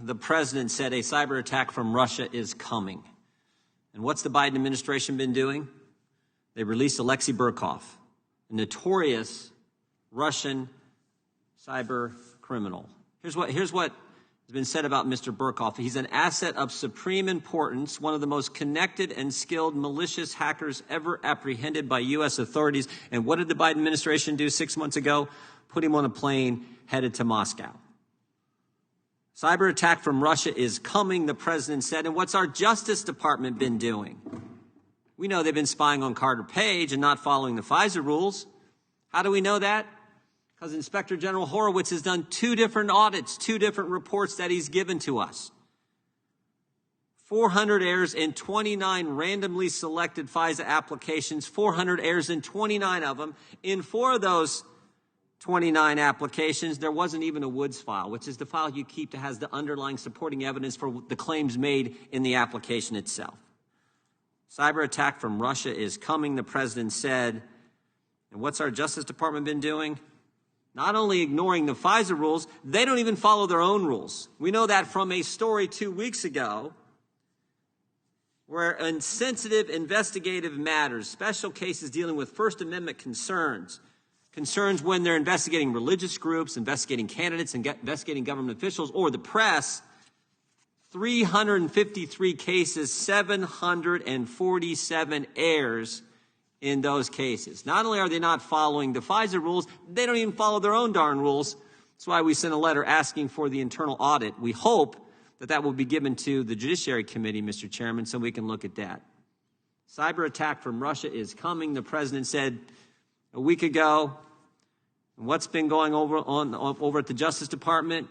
the president said a cyber attack from Russia is coming. And what's the Biden administration been doing? They released Alexei Burkov, a notorious Russian cyber criminal. Here's what has been said about Mr. Burkov. He's an asset of supreme importance, one of the most connected and skilled malicious hackers ever apprehended by U.S. authorities. And what did the Biden administration do 6 months ago? Put him on a plane headed to Moscow. Cyber attack from Russia is coming, the president said. And what's our Justice Department been doing? We know they've been spying on Carter Page and not following the FISA rules. How do we know that? Because Inspector General Horowitz has done 2 different audits, 2 different reports that he's given to us. 400 errors in 29 randomly selected FISA applications, 400 errors in 29 of them. In 4 of those 29 applications, there wasn't even a Woods file, which is the file you keep that has the underlying supporting evidence for the claims made in the application itself. Cyber attack from Russia is coming, the president said. And what's our Justice Department been doing? Not only ignoring the FISA rules, they don't even follow their own rules. We know that from a story 2 weeks ago where in sensitive investigative matters, special cases dealing with First Amendment concerns when they're investigating religious groups, investigating candidates, and investigating government officials or the press, 353 cases, 747 errors in those cases. Not only are they not following the FISA rules, they don't even follow their own darn rules. That's why we sent a letter asking for the internal audit. We hope that that will be given to the Judiciary Committee, Mr. Chairman, so we can look at that. Cyber attack from Russia is coming, the president said a week ago. And what's been going over at the Justice Department?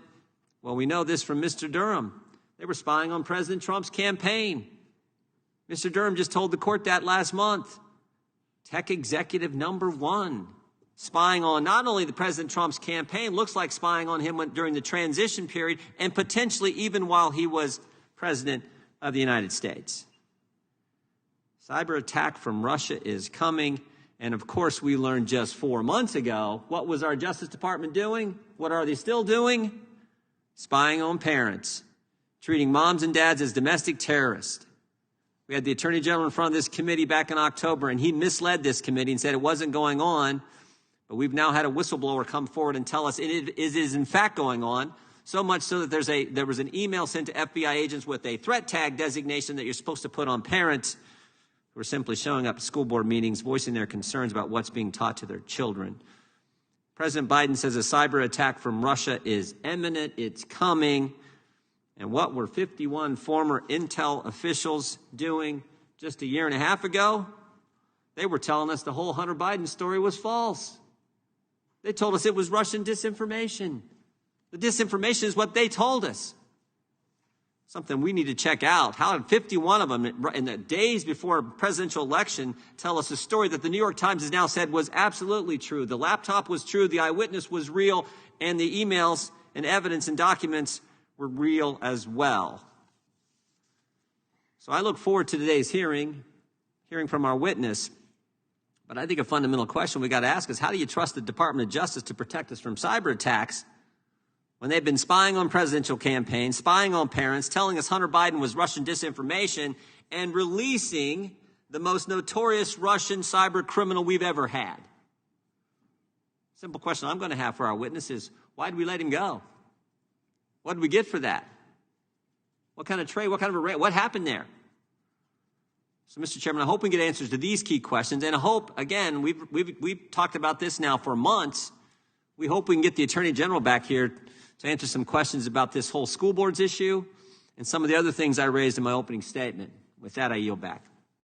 Well, we know this from Mr. Durham. They were spying on President Trump's campaign. Mr. Durham just told the court that last month. Tech executive number 1, spying on not only the President Trump's campaign, looks like spying on him during the transition period and potentially even while he was president of the United States. Cyber attack from Russia is coming. And of course, we learned just 4 months ago, what was our Justice Department doing? What are they still doing? Spying on parents, treating moms and dads as domestic terrorists. We had the Attorney General in front of this committee back in October, and he misled this committee and said it wasn't going on. But we've now had a whistleblower come forward and tell us it is in fact going on, so much so that there was an email sent to FBI agents with a threat tag designation that you're supposed to put on parents who are simply showing up at school board meetings, voicing their concerns about what's being taught to their children. President Biden says a cyber attack from Russia is imminent, it's coming. And what were 51 former intel officials doing just a year and a half ago? They were telling us the whole Hunter Biden story was false. They told us it was Russian disinformation. The disinformation is what they told us. Something we need to check out. How did 51 of them in the days before a presidential election tell us a story that the New York Times has now said was absolutely true? The laptop was true, the eyewitness was real, and the emails and evidence and documents were real as well. So I look forward to today's hearing from our witness. But I think a fundamental question we got to ask is, how do you trust the Department of Justice to protect us from cyber attacks when they've been spying on presidential campaigns, spying on parents, telling us Hunter Biden was Russian disinformation, and releasing the most notorious Russian cyber criminal we've ever had? Simple question I'm going to have for our witness is, why did we let him go? What did we get for that? What kind of trade? What kind of what happened there? So, Mr. Chairman, I hope we get answers to these key questions, and I hope, again, we've talked about this now for months. We hope we can get the Attorney General back here to answer some questions about this whole school boards issue and some of the other things I raised in my opening statement. With that, I yield back.